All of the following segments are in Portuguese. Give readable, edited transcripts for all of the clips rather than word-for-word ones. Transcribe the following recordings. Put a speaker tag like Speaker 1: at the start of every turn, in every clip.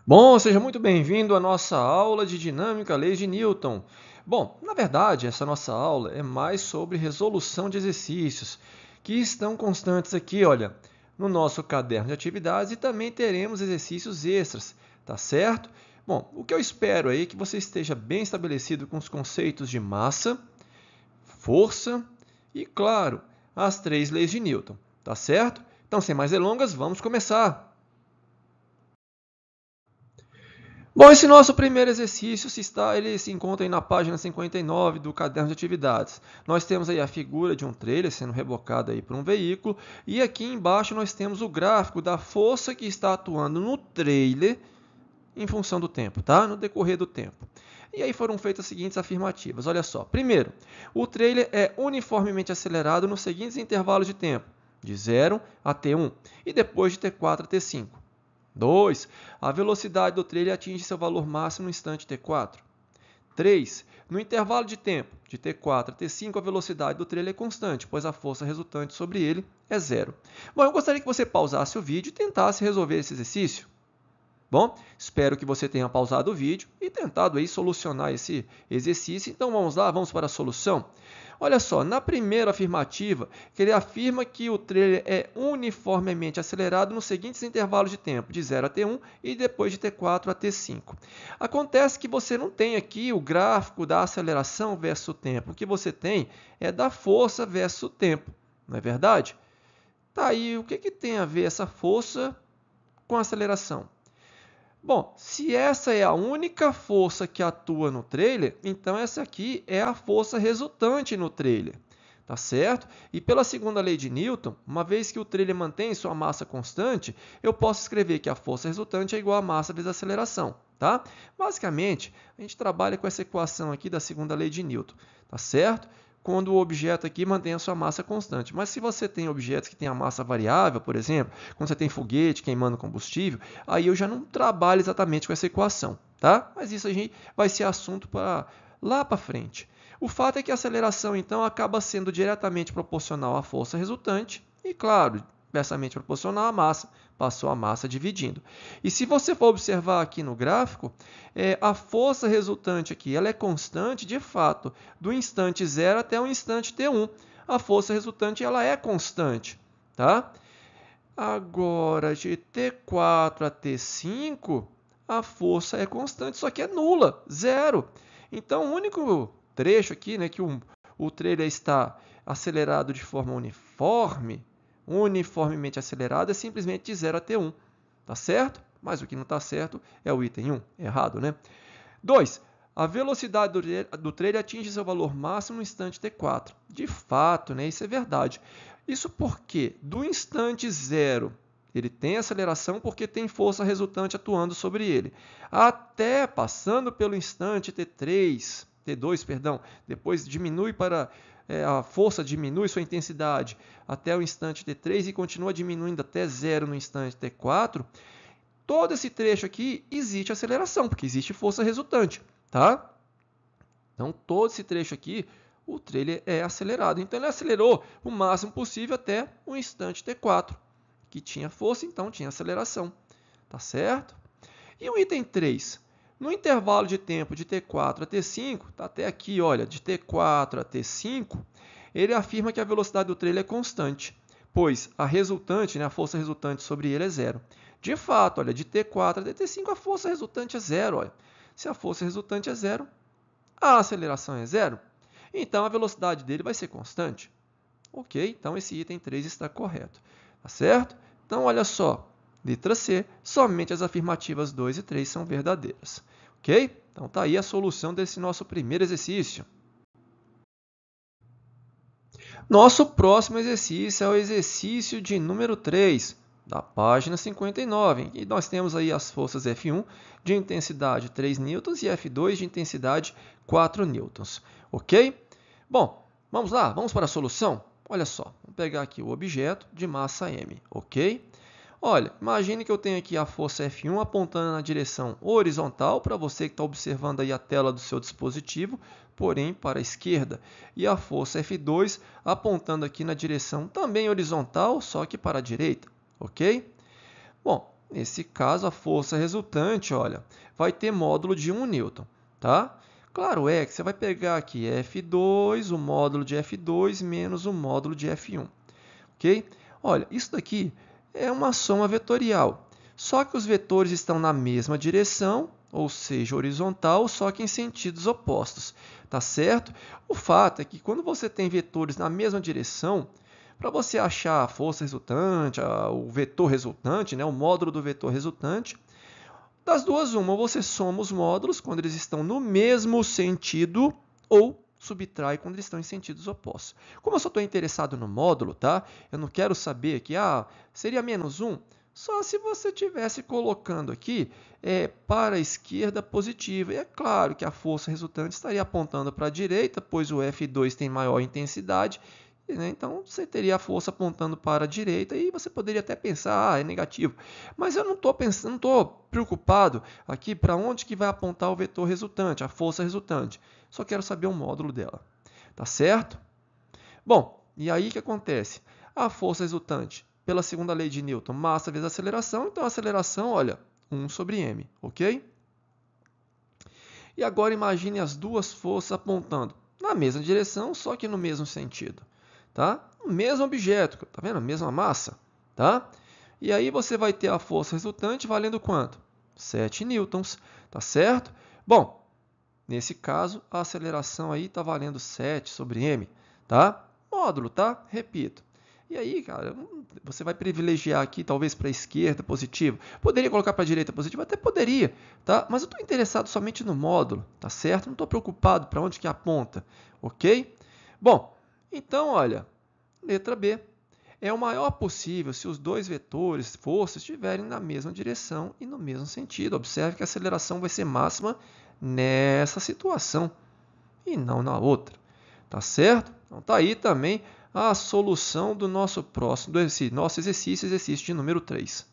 Speaker 1: Bom, seja muito bem-vindo à nossa aula de Dinâmica Leis de Newton. Bom, na verdade, essa nossa aula é mais sobre resolução de exercícios, que estão constantes aqui, olha, no nosso caderno de atividades e também teremos exercícios extras, tá certo? Bom, o que eu espero aí é que você esteja bem estabelecido com os conceitos de massa, força e, claro, as três leis de Newton, tá certo? Então, sem mais delongas, vamos começar! Bom, esse nosso primeiro exercício ele se encontra aí na página 59 do caderno de atividades. Nós temos aí a figura de um trailer sendo rebocado aí por um veículo e aqui embaixo nós temos o gráfico da força que está atuando no trailer em função do tempo, tá? No decorrer do tempo. E aí foram feitas as seguintes afirmativas. Olha só. Primeiro, o trailer é uniformemente acelerado nos seguintes intervalos de tempo, de 0 a t1 e depois de t4 a t5. 2. A velocidade do trailer atinge seu valor máximo no instante t4. 3. No intervalo de tempo de t4 a t5, a velocidade do trailer é constante, pois a força resultante sobre ele é zero. Bom, eu gostaria que você pausasse o vídeo e tentasse resolver esse exercício. Bom, espero que você tenha pausado o vídeo e tentado aí solucionar esse exercício. Então vamos lá, vamos para a solução. Olha só, na primeira afirmativa, que ele afirma que o trailer é uniformemente acelerado nos seguintes intervalos de tempo, de 0 a t1 e depois de t4 a t5. Acontece que você não tem aqui o gráfico da aceleração versus o tempo. O que você tem é da força versus o tempo, não é verdade? Tá aí, o que tem a ver essa força com a aceleração? Bom, se essa é a única força que atua no trailer, então essa aqui é a força resultante no trailer, tá certo? E pela segunda lei de Newton, uma vez que o trailer mantém sua massa constante, eu posso escrever que a força resultante é igual à massa vezes a aceleração, tá? Basicamente, a gente trabalha com essa equação aqui da segunda lei de Newton, tá certo? Quando o objeto aqui mantém a sua massa constante. Mas se você tem objetos que têm a massa variável, por exemplo, quando você tem foguete queimando combustível, aí eu já não trabalho exatamente com essa equação, tá? Mas isso a gente vai ser assunto para lá para frente. O fato é que a aceleração, então, acaba sendo diretamente proporcional à força resultante e, claro, inversamente proporcional à massa, passou a massa dividindo. E se você for observar aqui no gráfico, a força resultante aqui ela é constante, de fato, do instante 0 até o instante t1. A força resultante ela é constante, tá? Agora, de t4 a t5, a força é constante, só que é nula, zero. Então, o único trecho aqui, né, que o trailer está acelerado de forma uniformemente acelerado, é simplesmente de 0 a t1. Tá certo? Mas o que não está certo é o item 1, errado, né? 2. A velocidade do trailer atinge seu valor máximo no instante t4. De fato, né, isso é verdade. Isso porque do instante 0 ele tem aceleração porque tem força resultante atuando sobre ele. Até passando pelo instante T2, perdão, depois diminui para a força diminui sua intensidade até o instante T3 e continua diminuindo até zero no instante T4, todo esse trecho aqui existe aceleração, porque existe força resultante, tá? Então, todo esse trecho aqui, o trailer é acelerado. Então, ele acelerou o máximo possível até o instante T4, que tinha força, então tinha aceleração, tá certo? E o item 3, no intervalo de tempo de T4 a T5, tá até aqui, olha, de T4 a T5, ele afirma que a velocidade do trailer é constante, pois a resultante, né, a força resultante sobre ele é zero. De fato, olha, de T4 a T5 a força resultante é zero. Olha. Se a força resultante é zero, a aceleração é zero, então a velocidade dele vai ser constante. Ok, então esse item 3 está correto. Tá certo? Então, olha só, letra C, somente as afirmativas 2 e 3 são verdadeiras. Ok? Então, está aí a solução desse nosso primeiro exercício. Nosso próximo exercício é o exercício de número 3, da página 59. E nós temos aí as forças F1 de intensidade 3 newtons e F2 de intensidade 4 newtons. Ok? Bom, vamos lá, vamos para a solução? Olha só, vamos pegar aqui o objeto de massa m, ok? Olha, imagine que eu tenho aqui a força F1 apontando na direção horizontal, para você que está observando aí a tela do seu dispositivo, porém para a esquerda. E a força F2 apontando aqui na direção também horizontal, só que para a direita, ok? Bom, Nesse caso, a força resultante, olha, vai ter módulo de 1 newton, tá? Claro é que você vai pegar aqui F2, o módulo de F2 menos o módulo de F1, ok? Olha, isso daqui é uma soma vetorial, só que os vetores estão na mesma direção, ou seja, horizontal, só que em sentidos opostos, tá certo? O fato é que quando você tem vetores na mesma direção, para você achar a força resultante, o vetor resultante, né, o módulo do vetor resultante, das duas, uma, ou você soma os módulos quando eles estão no mesmo sentido, ou subtrai quando eles estão em sentidos opostos. Como eu só estou interessado no módulo, tá? Eu não quero saber que seria menos 1, só se você estivesse colocando aqui para a esquerda positiva. E é claro que a força resultante estaria apontando para a direita, pois o F2 tem maior intensidade, né? Então, você teria a força apontando para a direita e você poderia até pensar, é negativo. Mas eu não estou pensando, não estou preocupado aqui para onde que vai apontar o vetor resultante, a força resultante. Só quero saber o módulo dela. Tá certo? Bom, e aí o que acontece? A força resultante, pela segunda lei de Newton, massa vezes aceleração, então a aceleração, olha, 1 sobre m, ok? E agora imagine as duas forças apontando na mesma direção, só que no mesmo sentido. Tá? O mesmo objeto, tá vendo? A mesma massa, tá? E aí você vai ter a força resultante valendo quanto? 7 newtons, tá certo? Bom, nesse caso, a aceleração aí está valendo 7 sobre m, tá? Módulo, tá? Repito. E aí, cara, você vai privilegiar aqui, talvez para a esquerda, positivo. Poderia colocar para a direita, positivo? Até poderia, tá? Mas eu estou interessado somente no módulo, tá certo? Não estou preocupado para onde que aponta, ok? Bom, então, olha, letra B. É o maior possível se os dois vetores, forças, estiverem na mesma direção e no mesmo sentido. Observe que a aceleração vai ser máxima nessa situação e não na outra. Tá certo? Então, tá aí também a solução do nosso próximo, desse nosso exercício de número 3.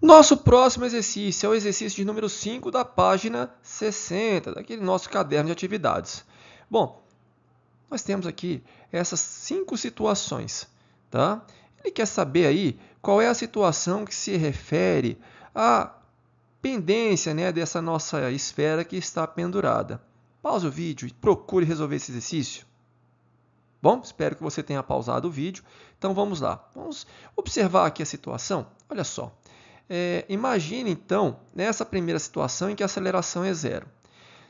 Speaker 1: Nosso próximo exercício é o exercício de número 5 da página 60, daquele nosso caderno de atividades. Bom, nós temos aqui essas 5 situações, tá? Ele quer saber aí qual é a situação que se refere à pendência, né, dessa nossa esfera que está pendurada. Pause o vídeo e procure resolver esse exercício. Bom, espero que você tenha pausado o vídeo. Então vamos lá. Vamos observar aqui a situação. Olha só. Imagine então nessa primeira situação em que a aceleração é zero.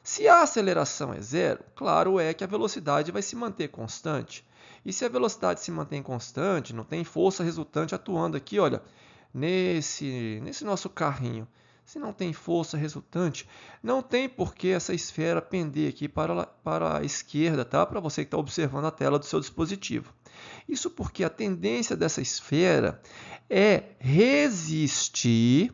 Speaker 1: Se a aceleração é zero, claro é que a velocidade vai se manter constante. E se a velocidade se mantém constante, não tem força resultante atuando aqui, olha, nesse nosso carrinho. Se não tem força resultante, não tem por que essa esfera pender aqui para a esquerda, tá? Para você que está observando a tela do seu dispositivo. Isso porque a tendência dessa esfera é resistir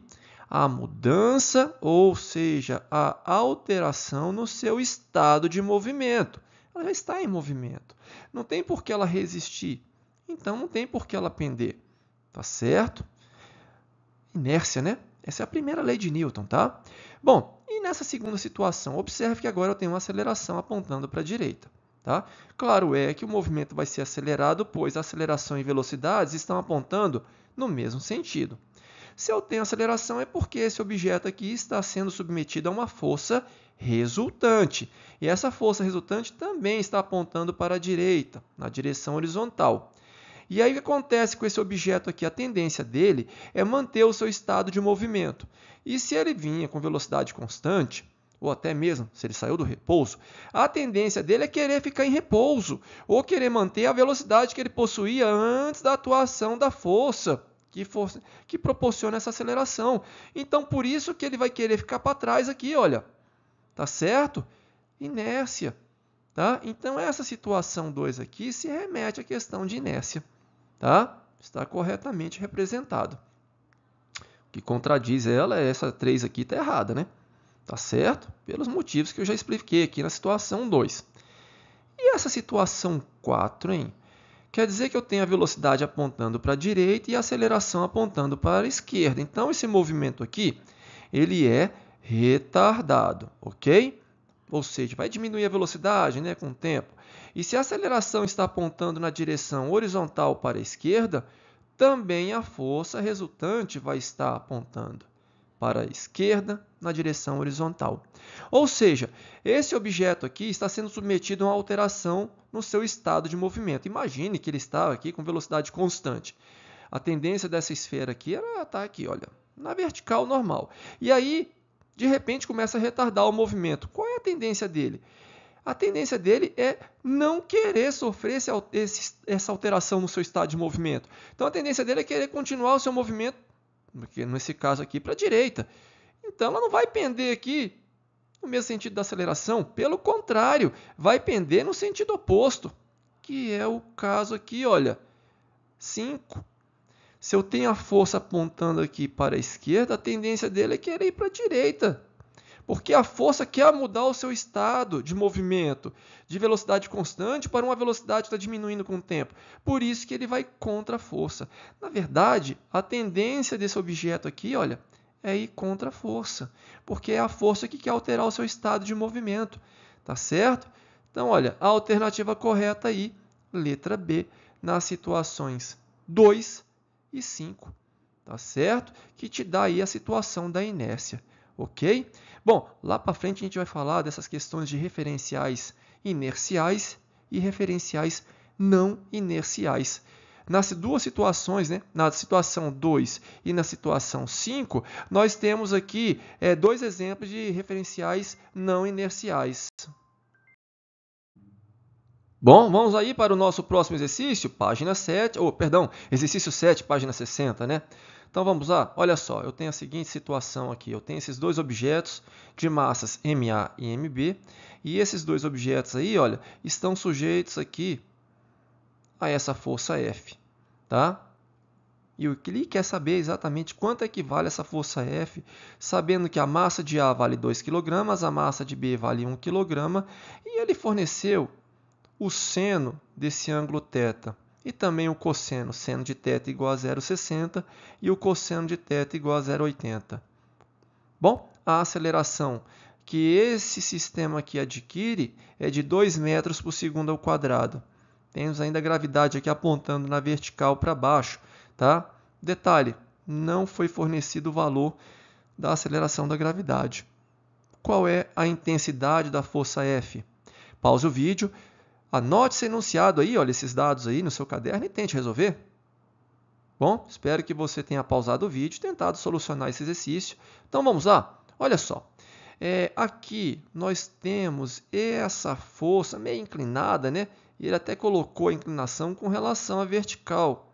Speaker 1: à mudança, ou seja, à alteração no seu estado de movimento. Ela já está em movimento. Não tem por que ela resistir. Então, não tem por que ela pender. Tá certo? Inércia, né? Essa é a primeira lei de Newton, tá? Bom, e nessa segunda situação, observe que agora eu tenho uma aceleração apontando para a direita. Tá? Claro é que o movimento vai ser acelerado, pois a aceleração e velocidades estão apontando no mesmo sentido. Se eu tenho aceleração é porque esse objeto aqui está sendo submetido a uma força resultante. E essa força resultante também está apontando para a direita, na direção horizontal. E aí o que acontece com esse objeto aqui? A tendência dele é manter o seu estado de movimento. E se ele vinha com velocidade constante, ou até mesmo se ele saiu do repouso, a tendência dele é querer ficar em repouso, ou querer manter a velocidade que ele possuía antes da atuação da força que proporciona essa aceleração. Então, por isso que ele vai querer ficar para trás aqui, olha. Tá certo? Inércia. Tá? Então, essa situação 2 aqui se remete à questão de inércia. Tá? Está corretamente representado. O que contradiz ela é essa 3 aqui está errada, né? Tá certo? Pelos motivos que eu já expliquei aqui na situação 2. E essa situação 4, hein? Quer dizer que eu tenho a velocidade apontando para a direita e a aceleração apontando para a esquerda. Então, esse movimento aqui, ele é retardado, ok? Ou seja, vai diminuir a velocidade, né, com o tempo. E se a aceleração está apontando na direção horizontal para a esquerda, também a força resultante vai estar apontando para a esquerda na direção horizontal. Ou seja, esse objeto aqui está sendo submetido a uma alteração no seu estado de movimento. Imagine que ele está aqui com velocidade constante. A tendência dessa esfera aqui era estar aqui, olha, na vertical normal. E aí, de repente, começa a retardar o movimento. Qual é a tendência dele? A tendência dele é não querer sofrer essa alteração no seu estado de movimento. Então, a tendência dele é querer continuar o seu movimento, nesse caso aqui, para a direita. Então, ela não vai pender aqui no mesmo sentido da aceleração. Pelo contrário, vai pender no sentido oposto, que é o caso aqui, olha, 5. Se eu tenho a força apontando aqui para a esquerda, a tendência dele é querer ir para a direita. Porque a força quer mudar o seu estado de movimento, de velocidade constante para uma velocidade que está diminuindo com o tempo. Por isso que ele vai contra a força. Na verdade, a tendência desse objeto aqui, olha, é ir contra a força. Porque é a força que quer alterar o seu estado de movimento. Tá certo? Então, olha, a alternativa correta aí, letra B, nas situações 2 e 5. Tá certo? Que te dá aí a situação da inércia. Ok? Bom, lá para frente a gente vai falar dessas questões de referenciais inerciais e referenciais não inerciais. Nas duas situações, né, na situação 2 e na situação 5, nós temos aqui dois exemplos de referenciais não inerciais. Bom, vamos aí para o nosso próximo exercício, página 7, exercício 7, página 60, né? Então vamos lá, olha só, eu tenho a seguinte situação aqui, eu tenho esses dois objetos de massas MA e MB, e esses dois objetos aí, olha, estão sujeitos aqui a essa força F, tá? E o que ele quer saber exatamente quanto equivale essa força F, sabendo que a massa de A vale 2 kg, a massa de B vale 1 kg, e ele forneceu o seno desse ângulo θ e também o cosseno, seno de θ igual a 0,60 e o cosseno de θ igual a 0,80. Bom, a aceleração que esse sistema aqui adquire é de 2 metros por segundo ao quadrado. Temos ainda a gravidade aqui apontando na vertical para baixo, tá? Detalhe, não foi fornecido o valor da aceleração da gravidade. Qual é a intensidade da força F? Pause o vídeo. Anote esse enunciado aí, olha esses dados aí no seu caderno e tente resolver. Bom, espero que você tenha pausado o vídeo e tentado solucionar esse exercício. Então vamos lá? Olha só, aqui nós temos essa força meio inclinada, né? E ele até colocou a inclinação com relação à vertical,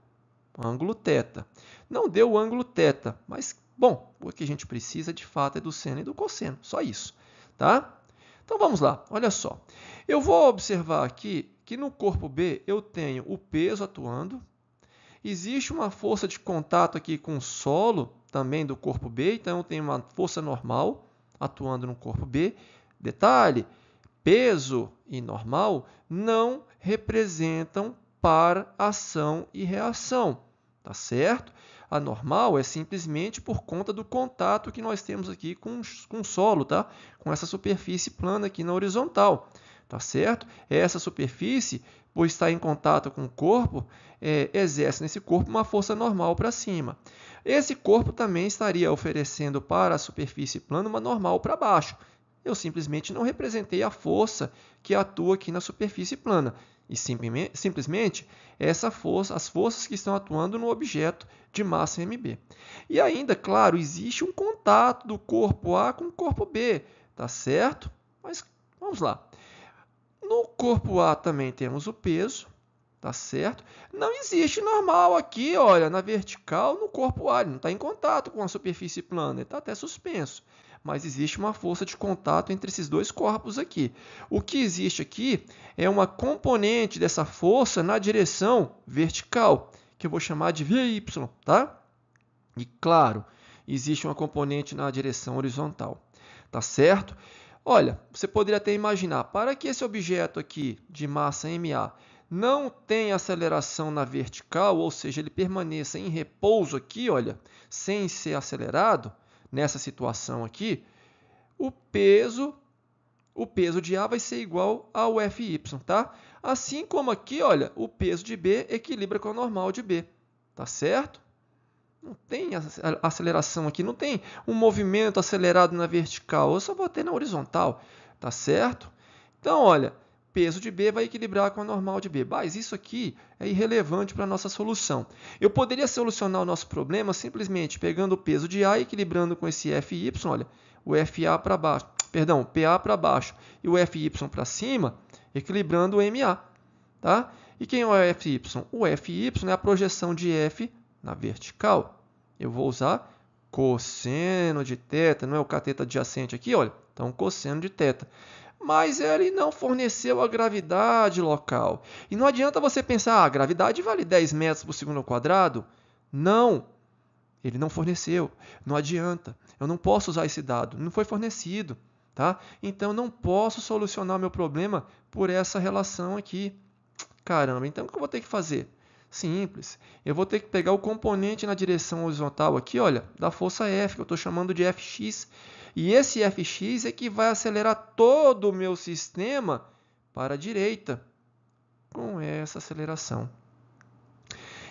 Speaker 1: ângulo θ. Não deu o ângulo θ, mas, bom, o que a gente precisa de fato é do seno e do cosseno, só isso, tá? Então vamos lá, olha só. Eu vou observar aqui que no corpo B eu tenho o peso atuando, existe uma força de contato aqui com o solo também do corpo B, então eu tenho uma força normal atuando no corpo B. Detalhe, peso e normal não representam par, ação e reação, tá certo? A normal é simplesmente por conta do contato que nós temos aqui com o solo, tá? Com essa superfície plana aqui na horizontal, tá certo? Essa superfície, por estar em contato com o corpo, exerce nesse corpo uma força normal para cima. Esse corpo também estaria oferecendo para a superfície plana uma normal para baixo. Eu simplesmente não representei a força que atua aqui na superfície plana. E simplesmente as forças que estão atuando no objeto de massa MB. E ainda, claro, existe um contato do corpo A com o corpo B, tá certo? Mas vamos lá. No corpo A também temos o peso, tá certo? Não existe normal aqui, olha, na vertical, no corpo A, ele não está em contato com a superfície plana, ele está até suspenso. Mas existe uma força de contato entre esses dois corpos aqui. O que existe aqui é uma componente dessa força na direção vertical, que eu vou chamar de VY, tá? E, claro, existe uma componente na direção horizontal, tá certo? Olha, você poderia até imaginar, para que esse objeto aqui de massa MA não tenha aceleração na vertical, ou seja, ele permaneça em repouso aqui, olha, sem ser acelerado, nessa situação aqui, o peso de A vai ser igual ao FY, tá? Assim como aqui, olha, o peso de B equilibra com a normal de B, tá certo? Não tem aceleração aqui, não tem um movimento acelerado na vertical, eu só vou ter na horizontal, tá certo? Então, olha, peso de B vai equilibrar com a normal de B. Mas isso aqui é irrelevante para a nossa solução. Eu poderia solucionar o nosso problema simplesmente pegando o peso de A e equilibrando com esse FY, olha, o FA para baixo, perdão, o PA para baixo e o FY para cima, equilibrando o MA, tá? E quem é o FY? O FY é a projeção de F na vertical. Eu vou usar cosseno de θ, não é o cateto adjacente aqui, olha, então cosseno de θ. Mas ele não forneceu a gravidade local. E não adianta você pensar, a gravidade vale 10 metros por segundo ao quadrado. Não, ele não forneceu, não adianta. Eu não posso usar esse dado, não foi fornecido. Tá? Então, eu não posso solucionar o meu problema por essa relação aqui. Caramba, então o que eu vou ter que fazer? Simples. Eu vou ter que pegar o componente na direção horizontal aqui, olha, da força F, que eu estou chamando de Fx. E esse Fx é que vai acelerar todo o meu sistema para a direita com essa aceleração.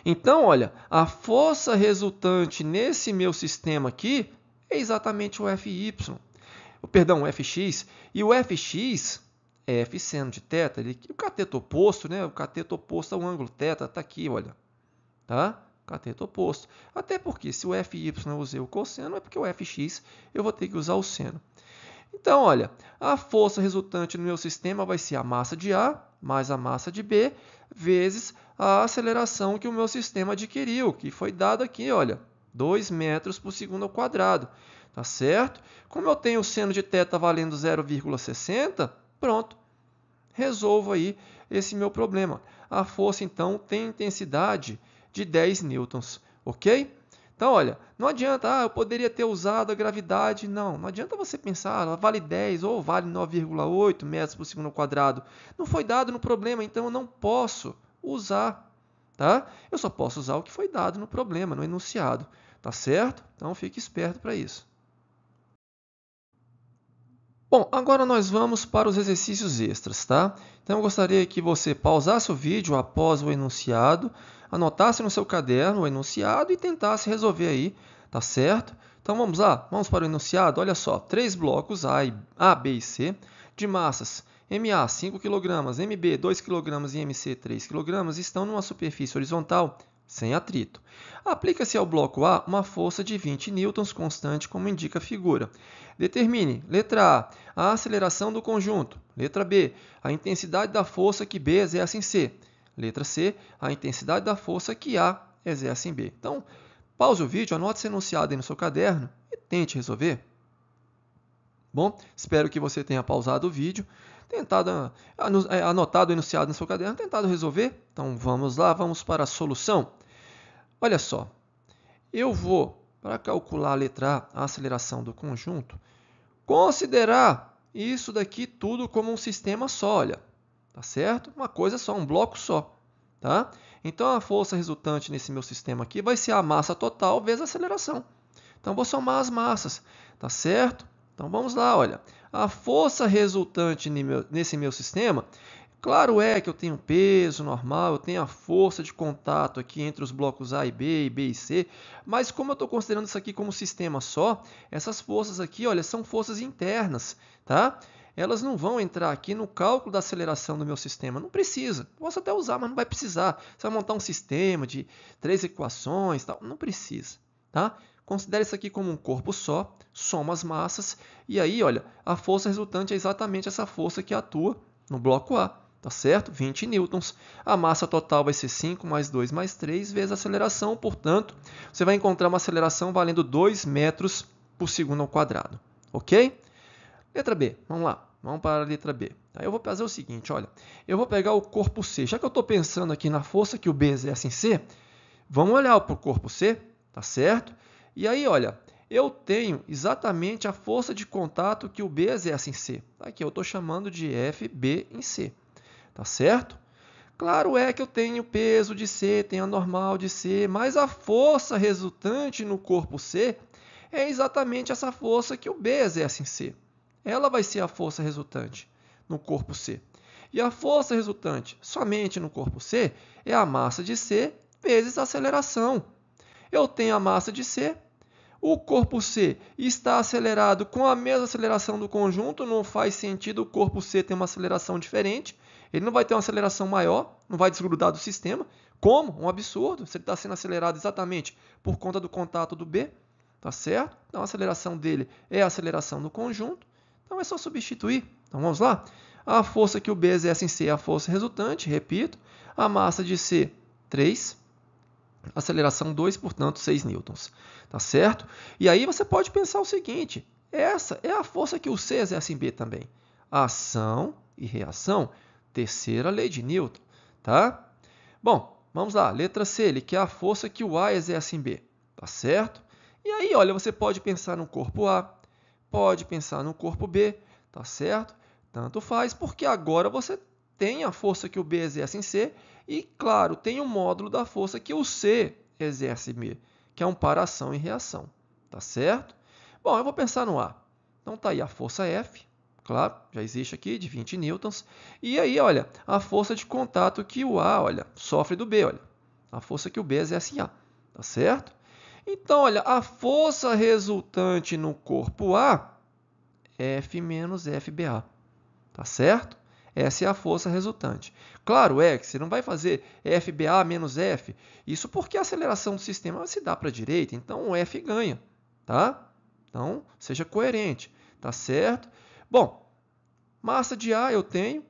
Speaker 1: Então, olha, a força resultante nesse meu sistema aqui é exatamente o Fy. Perdão, o Fx. E o Fx é F seno de θ, o cateto oposto, né? O cateto oposto ao ângulo θ, está aqui, olha. Tá? Cateto oposto. Até porque se o Fy eu usei o cosseno, é porque o Fx eu vou ter que usar o seno. Então, olha, a força resultante no meu sistema vai ser a massa de A mais a massa de B vezes a aceleração que o meu sistema adquiriu, que foi dado aqui, olha, 2 metros por segundo ao quadrado. Tá certo? Como eu tenho o seno de θ valendo 0,60, pronto. Resolvo aí esse meu problema. A força, então, tem intensidade de 10 newtons, ok? Então, olha, não adianta, eu poderia ter usado a gravidade. Não adianta você pensar, ela vale 10 ou vale 9,8 metros por segundo ao quadrado. Não foi dado no problema, então eu não posso usar, tá? Eu só posso usar o que foi dado no problema, no enunciado, tá certo? Então, fique esperto para isso. Bom, agora nós vamos para os exercícios extras, tá? Então eu gostaria que você pausasse o vídeo após o enunciado, anotasse no seu caderno o enunciado e tentasse resolver aí, tá certo? Então vamos lá, vamos para o enunciado. Olha só, 3 blocos A, B e C de massas MA 5 kg, MB 2 kg e MC 3 kg estão numa superfície horizontal sem atrito. Aplica-se ao bloco A uma força de 20 newtons constante, como indica a figura. Determine, letra A, a aceleração do conjunto. Letra B, a intensidade da força que B exerce em C. Letra C, a intensidade da força que A exerce em B. Então, pause o vídeo, anote esse enunciado aí no seu caderno e tente resolver. Bom, espero que você tenha pausado o vídeo, anotado o enunciado no seu caderno, tentado resolver. Então, vamos lá, vamos para a solução. Olha só, eu vou, para calcular a letra A, a aceleração do conjunto, considerar isso daqui tudo como um sistema só, olha, tá certo? Uma coisa só, um bloco só, tá? Então, a força resultante nesse meu sistema aqui vai ser a massa total vezes a aceleração. Então, vou somar as massas, tá certo? Então, vamos lá, olha. A força resultante nesse meu sistema, claro é que eu tenho peso normal, eu tenho a força de contato aqui entre os blocos A e B e C, mas como eu estou considerando isso aqui como sistema só, essas forças aqui, olha, são forças internas, tá? Elas não vão entrar aqui no cálculo da aceleração do meu sistema, não precisa. Posso até usar, mas não vai precisar. Você vai montar um sistema de 3 equações, tal, não precisa, tá? Considere isso aqui como um corpo só, soma as massas, e aí, olha, a força resultante é exatamente essa força que atua no bloco A. Tá certo? 20 newtons. A massa total vai ser 5 mais 2 mais 3 vezes a aceleração. Portanto, você vai encontrar uma aceleração valendo 2 metros por segundo ao quadrado. Ok? Letra B. Vamos lá. Vamos para a letra B. Aí eu vou fazer o seguinte, olha. Eu vou pegar o corpo C. Já que eu estou pensando aqui na força que o B exerce em C, vamos olhar para o corpo C, tá certo? E aí, olha, eu tenho exatamente a força de contato que o B exerce em C. Aqui eu estou chamando de FB em C. Tá certo? Claro é que eu tenho peso de C, tenho a normal de C, mas a força resultante no corpo C é exatamente essa força que o B exerce em C. Ela vai ser a força resultante no corpo C. E a força resultante somente no corpo C é a massa de C vezes a aceleração. Eu tenho a massa de C, o corpo C está acelerado com a mesma aceleração do conjunto, não faz sentido o corpo C ter uma aceleração diferente, ele não vai ter uma aceleração maior, não vai desgrudar do sistema. Como? Um absurdo, se ele está sendo acelerado exatamente por conta do contato do B, tá certo? Então a aceleração dele é a aceleração do conjunto, então é só substituir. Então vamos lá? A força que o B exerce em C é a força resultante, repito, a massa de C, 3, aceleração 2, portanto 6 newtons, tá certo? E aí você pode pensar o seguinte, essa é a força que o C exerce em B também. Ação e reação, terceira lei de Newton, tá? Bom, vamos lá, letra C, ele quer a força que o A exerce em B, tá certo? E aí, olha, você pode pensar no corpo A, pode pensar no corpo B, tá certo? Tanto faz, porque agora você tem a força que o B exerce em C e, claro, tem o módulo da força que o C exerce em B, que é um par ação e reação, tá certo? Bom, eu vou pensar no A. Então, tá aí a força F, claro, já existe aqui, de 20 newtons. E aí, olha, a força de contato que o A, olha, sofre do B, olha. A força que o B exerce em A, tá certo? Então, olha, a força resultante no corpo A, F menos FBA, tá certo? Essa é a força resultante. Claro é que você não vai fazer FBA menos F, isso porque a aceleração do sistema se dá para a direita, então o F ganha, tá? Então, seja coerente, tá certo? Bom, massa de A eu tenho,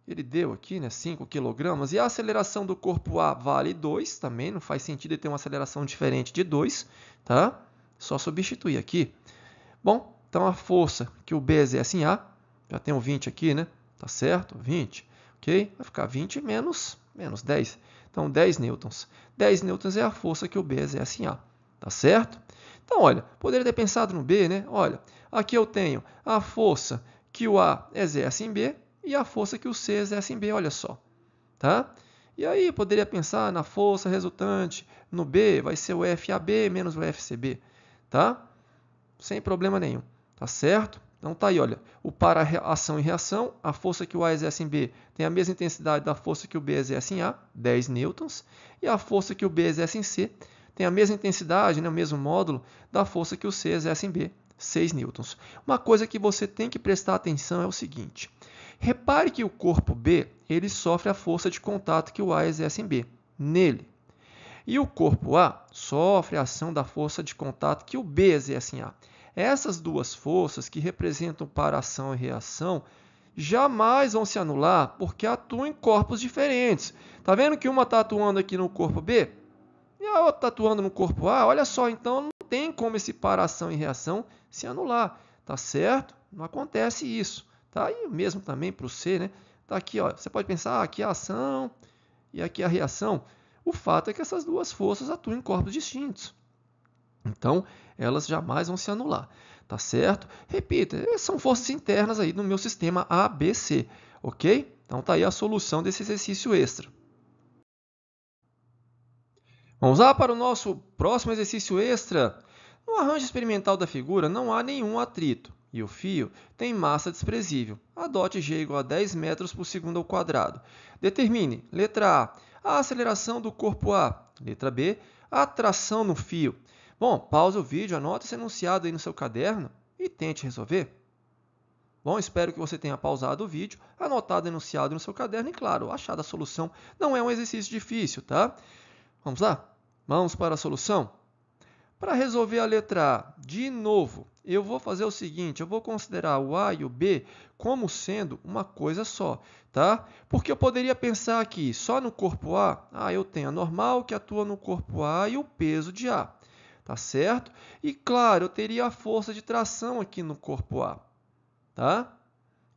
Speaker 1: ele deu aqui, né, 5 kg, e a aceleração do corpo A vale 2, também não faz sentido ele ter uma aceleração diferente de 2, tá? Só substituir aqui. Bom, então a força que o B exerce em A, já tenho 20 aqui, né? Tá certo? 20, ok? Vai ficar 20 menos 10. Então, 10 newtons. 10 newtons é a força que o B exerce em A, tá certo? Então, olha, poderia ter pensado no B, né? Olha, aqui eu tenho a força que o A exerce em B e a força que o C exerce em B, olha só, tá? E aí, poderia pensar na força resultante no B, vai ser o FAB menos o FCB, tá? Sem problema nenhum, tá certo? Então tá aí, olha, o par ação e reação, a força que o A exerce em B tem a mesma intensidade da força que o B exerce em A, 10 newtons, e a força que o B exerce em C tem a mesma intensidade, né, o mesmo módulo da força que o C exerce em B, 6 newtons. Uma coisa que você tem que prestar atenção é o seguinte, repare que o corpo B, ele sofre a força de contato que o A exerce em B, nele. E o corpo A sofre a ação da força de contato que o B exerce em A. Essas duas forças, que representam par ação e reação, jamais vão se anular porque atuam em corpos diferentes. Está vendo que uma está atuando aqui no corpo B e a outra está atuando no corpo A? Olha só, então não tem como esse par ação e reação se anular, tá certo? Não acontece isso. Tá? E mesmo também para o C, né? Tá aqui, ó, você pode pensar, aqui é a ação e aqui é a reação. O fato é que essas duas forças atuam em corpos distintos. Então, elas jamais vão se anular, tá certo? Repita, são forças internas aí no meu sistema ABC, ok? Então, tá aí a solução desse exercício extra. Vamos lá para o nosso próximo exercício extra. No arranjo experimental da figura não há nenhum atrito e o fio tem massa desprezível. Adote G igual a 10 metros por segundo ao quadrado. Determine, letra A, a aceleração do corpo A. Letra B, a tração no fio. Bom, pausa o vídeo, anota esse enunciado aí no seu caderno e tente resolver. Bom, espero que você tenha pausado o vídeo, anotado o enunciado no seu caderno e, claro, achado a solução. Não é um exercício difícil, tá? Vamos lá? Vamos para a solução? Para resolver a letra A, de novo, eu vou fazer o seguinte, eu vou considerar o A e o B como sendo uma coisa só, tá? Porque eu poderia pensar aqui, só no corpo A, eu tenho a normal que atua no corpo A e o peso de A, tá certo? E, claro, eu teria a força de tração aqui no corpo A, tá?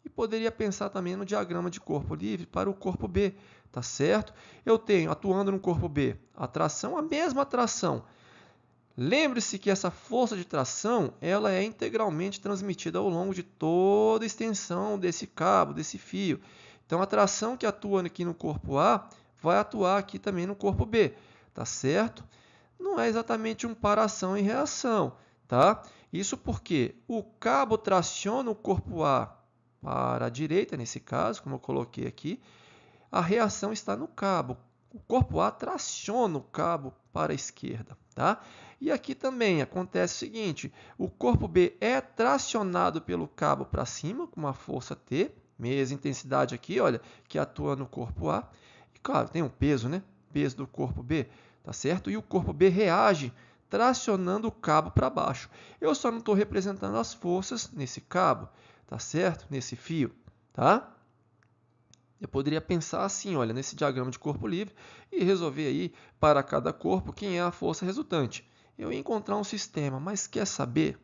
Speaker 1: E poderia pensar também no diagrama de corpo livre para o corpo B, tá certo? Eu tenho, atuando no corpo B, a tração, a mesma tração. Lembre-se que essa força de tração ela é integralmente transmitida ao longo de toda a extensão desse cabo, desse fio. Então, a tração que atua aqui no corpo A vai atuar aqui também no corpo B, tá certo? Não é exatamente um par ação e reação, tá? Isso porque o cabo traciona o corpo A para a direita, nesse caso, como eu coloquei aqui, a reação está no cabo. o corpo A traciona o cabo para a esquerda, tá? E aqui também acontece o seguinte, o corpo B é tracionado pelo cabo para cima, com uma força T, mesma intensidade aqui, olha, que atua no corpo A. E claro, tem um peso, né? Peso do corpo B, tá certo? E o corpo B reage tracionando o cabo para baixo. Eu só não estou representando as forças nesse cabo, tá certo? Nesse fio, tá? Eu poderia pensar assim, olha, nesse diagrama de corpo livre e resolver aí para cada corpo quem é a força resultante. Eu ia encontrar um sistema, mas quer saber?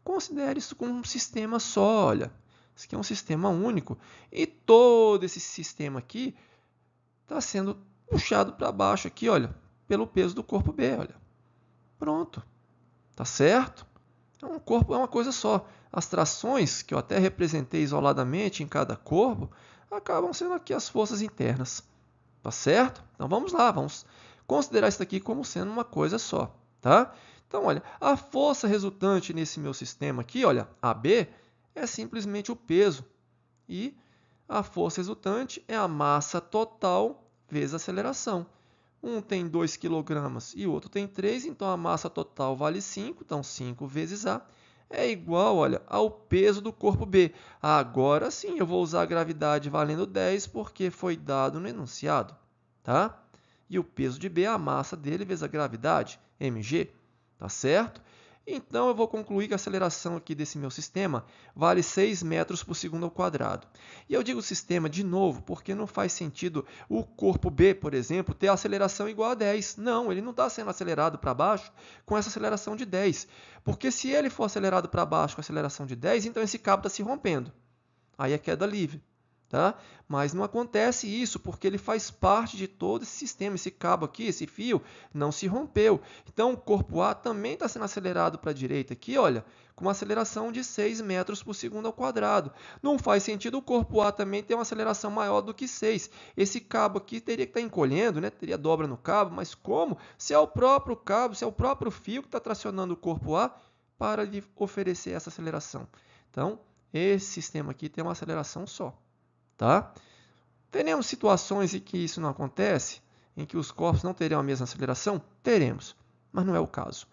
Speaker 1: Considere isso como um sistema só, olha. Isso aqui é um sistema único e todo esse sistema aqui está sendo puxado para baixo aqui, olha, pelo peso do corpo B, olha. Pronto, tá certo? Um corpo é uma coisa só. As trações, que eu até representei isoladamente em cada corpo, acabam sendo aqui as forças internas. Tá certo? Então vamos lá, vamos considerar isso aqui como sendo uma coisa só. Tá? Então, olha, a força resultante nesse meu sistema aqui, olha, AB, é simplesmente o peso. E a força resultante é a massa total vezes a aceleração. Um tem 2 kg e o outro tem 3, então a massa total vale 5, então 5 vezes A é igual, olha, ao peso do corpo B. Agora sim eu vou usar a gravidade valendo 10 porque foi dado no enunciado, tá? E o peso de B é a massa dele vezes a gravidade, mg, tá certo? Então, eu vou concluir que a aceleração aqui desse meu sistema vale 6 metros por segundo ao quadrado. E eu digo sistema de novo, porque não faz sentido o corpo B, por exemplo, ter a aceleração igual a 10. Não, ele não está sendo acelerado para baixo com essa aceleração de 10. Porque se ele for acelerado para baixo com a aceleração de 10, então esse cabo está se rompendo. Aí é queda livre. Tá? Mas não acontece isso porque ele faz parte de todo esse sistema. Esse cabo aqui, esse fio, não se rompeu. Então, o corpo A também está sendo acelerado para a direita aqui, olha, com uma aceleração de 6 metros por segundo ao quadrado. Não faz sentido o corpo A também ter uma aceleração maior do que 6. Esse cabo aqui teria que estar encolhendo, né? Teria dobra no cabo, mas como? Se é o próprio cabo, se é o próprio fio que está tracionando o corpo A para lhe oferecer essa aceleração. Então, esse sistema aqui tem uma aceleração só. Tá? Teremos situações em que isso não acontece, em que os corpos não terão a mesma aceleração? Teremos, mas não é o caso.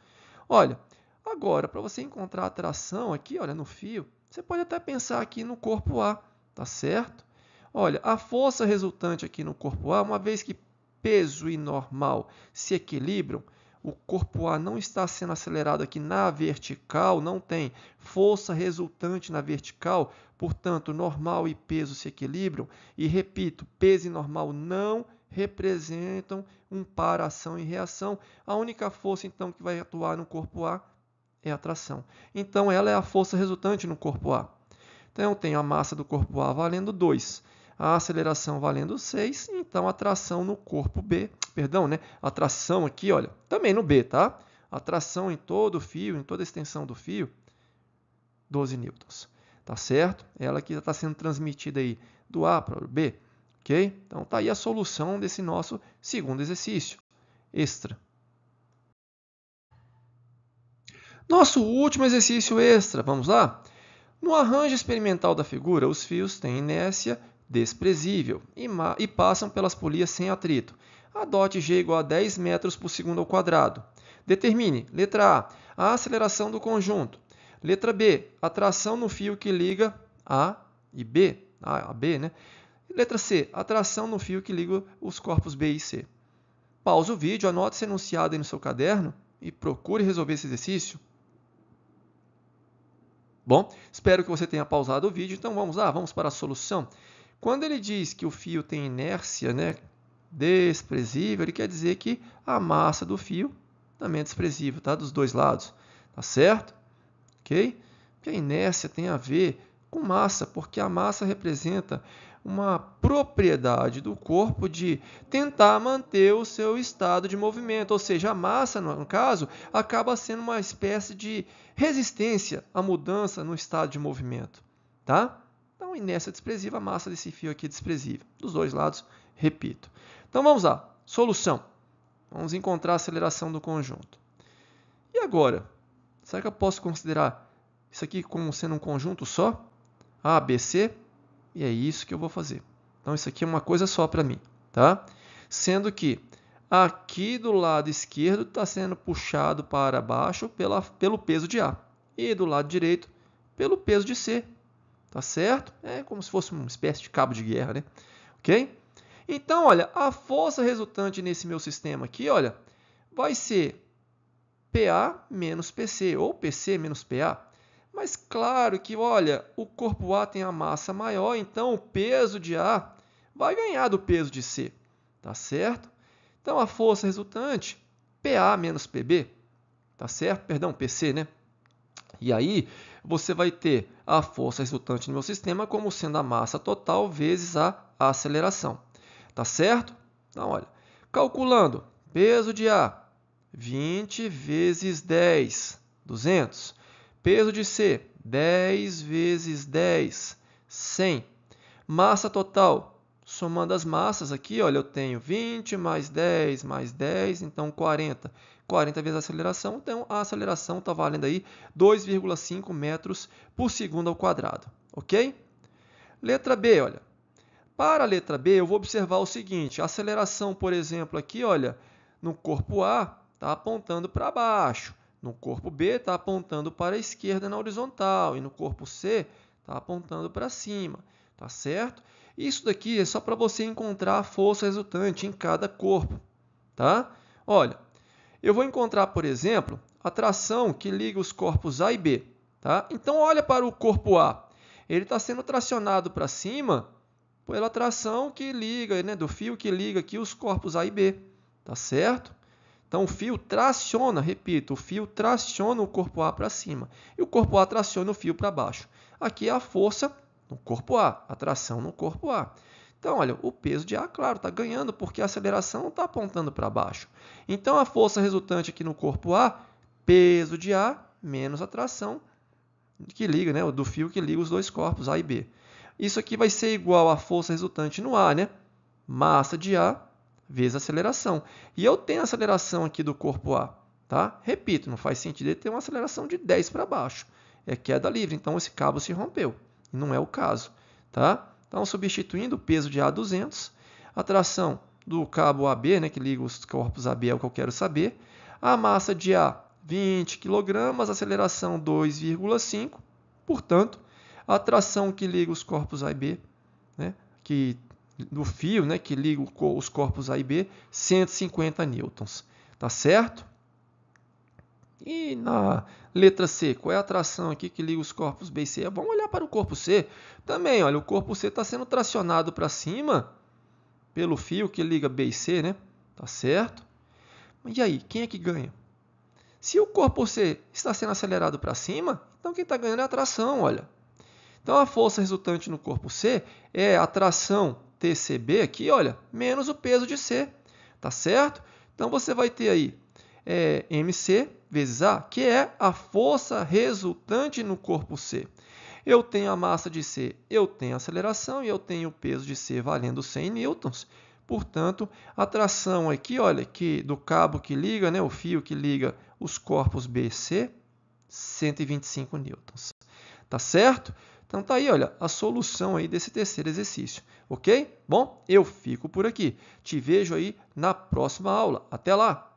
Speaker 1: Olha, agora, para você encontrar a tração aqui, olha, no fio, você pode até pensar aqui no corpo A, tá certo? Olha, a força resultante aqui no corpo A, uma vez que peso e normal se equilibram, o corpo A não está sendo acelerado aqui na vertical, não tem força resultante na vertical, portanto, normal e peso se equilibram. E, repito, peso e normal não representam um par ação e reação. A única força, então, que vai atuar no corpo A é a tração. Então, ela é a força resultante no corpo A. Então, eu tenho a massa do corpo A valendo 2. A aceleração valendo 6, então a tração no corpo B, perdão, né? A tração aqui, olha, também no B, tá? A tração em todo o fio, em toda a extensão do fio, 12 newtons, tá certo? Ela aqui está sendo transmitida aí do A para o B, ok? Então tá aí a solução desse nosso segundo exercício, extra. Nosso último exercício extra, vamos lá? No arranjo experimental da figura, os fios têm inércia desprezível e passam pelas polias sem atrito. Adote G igual a 10 metros por segundo ao quadrado. Determine, letra A, a aceleração do conjunto. Letra B, a tração no fio que liga A e B. A B, né? Letra C, a tração no fio que liga os corpos B e C. Pause o vídeo, anote esse enunciado aí no seu caderno e procure resolver esse exercício. Bom, espero que você tenha pausado o vídeo, então vamos lá, vamos para a solução. Quando ele diz que o fio tem inércia, né, desprezível, ele quer dizer que a massa do fio também é desprezível, tá? Dos dois lados, tá certo? Ok? Porque a inércia tem a ver com massa, porque a massa representa uma propriedade do corpo de tentar manter o seu estado de movimento, ou seja, a massa, no caso, acaba sendo uma espécie de resistência à mudança no estado de movimento, tá? Então, inércia desprezível, a massa desse fio aqui é desprezível. Dos dois lados, repito. Então, vamos lá. Solução. Vamos encontrar a aceleração do conjunto. E agora? Será que eu posso considerar isso aqui como sendo um conjunto só? A, B, C? E é isso que eu vou fazer. Então, isso aqui é uma coisa só para mim, tá? sendo que aqui do lado esquerdo está sendo puxado para baixo pelo peso de A e do lado direito pelo peso de C. Tá certo? É como se fosse uma espécie de cabo de guerra, né? Ok? Então, olha, a força resultante nesse meu sistema aqui, olha, vai ser PA menos PC, ou PC menos PA. Mas claro que, olha, o corpo A tem a massa maior, então o peso de A vai ganhar do peso de C. Tá certo? Então, a força resultante, PA menos PB, tá certo? Perdão, PC, né? E aí, você vai ter a força resultante no meu sistema como sendo a massa total vezes a aceleração. Tá certo? Então, olha, calculando peso de A, 20 vezes 10, 200. Peso de C, 10 vezes 10, 100. Massa total, somando as massas aqui, olha, eu tenho 20 mais 10 mais 10, então 40. 40 vezes a aceleração, então a aceleração está valendo aí 2,5 metros por segundo ao quadrado, ok? Letra B, olha. Para a letra B, eu vou observar o seguinte, a aceleração, por exemplo, aqui, olha, no corpo A está apontando para baixo, no corpo B está apontando para a esquerda na horizontal e no corpo C está apontando para cima, tá certo? Isso daqui é só para você encontrar a força resultante em cada corpo, tá? Olha, eu vou encontrar, por exemplo, a tração que liga os corpos A e B. Tá? Então, olha para o corpo A. Ele está sendo tracionado para cima pela tração que liga, né, do fio que liga aqui os corpos A e B. Tá certo? Então, o fio traciona, repito, o fio traciona o corpo A para cima. E o corpo A traciona o fio para baixo. Aqui é a força no corpo A, a tração no corpo A. Então, olha, o peso de A, claro, está ganhando porque a aceleração está apontando para baixo. Então, a força resultante aqui no corpo A, peso de A menos a tração que liga, né, do fio que liga os dois corpos, A e B. Isso aqui vai ser igual à força resultante no A, né? Massa de A vezes a aceleração. E eu tenho a aceleração aqui do corpo A, tá? Repito, não faz sentido ele ter uma aceleração de 10 para baixo. É queda livre, então esse cabo se rompeu. Não é o caso, tá? Então, substituindo o peso de A 200, a tração do cabo AB, né, que liga os corpos AB é o que eu quero saber, a massa de A 20 kg, a aceleração 2,5, portanto, a tração que liga os corpos A e B, né, do fio, né, que liga os corpos A e B, 150 newtons, tá certo? E na letra C, qual é a tração aqui que liga os corpos B e C? Vamos olhar para o corpo C. Também, olha, o corpo C está sendo tracionado para cima pelo fio que liga B e C, né? Tá certo? E aí, quem é que ganha? Se o corpo C está sendo acelerado para cima, então quem está ganhando é a tração, olha. Então, a força resultante no corpo C é a tração TCB aqui, olha, menos o peso de C, tá certo? Então, você vai ter aí MC vezes A, que é a força resultante no corpo C. Eu tenho a massa de C, eu tenho a aceleração e eu tenho o peso de C valendo 100 newtons. Portanto, a tração aqui, olha, que do cabo que liga, né, o fio que liga os corpos B e C, 125 newtons. Tá certo? Então tá aí, olha, a solução aí desse terceiro exercício, ok? Bom, eu fico por aqui. Te vejo aí na próxima aula. Até lá!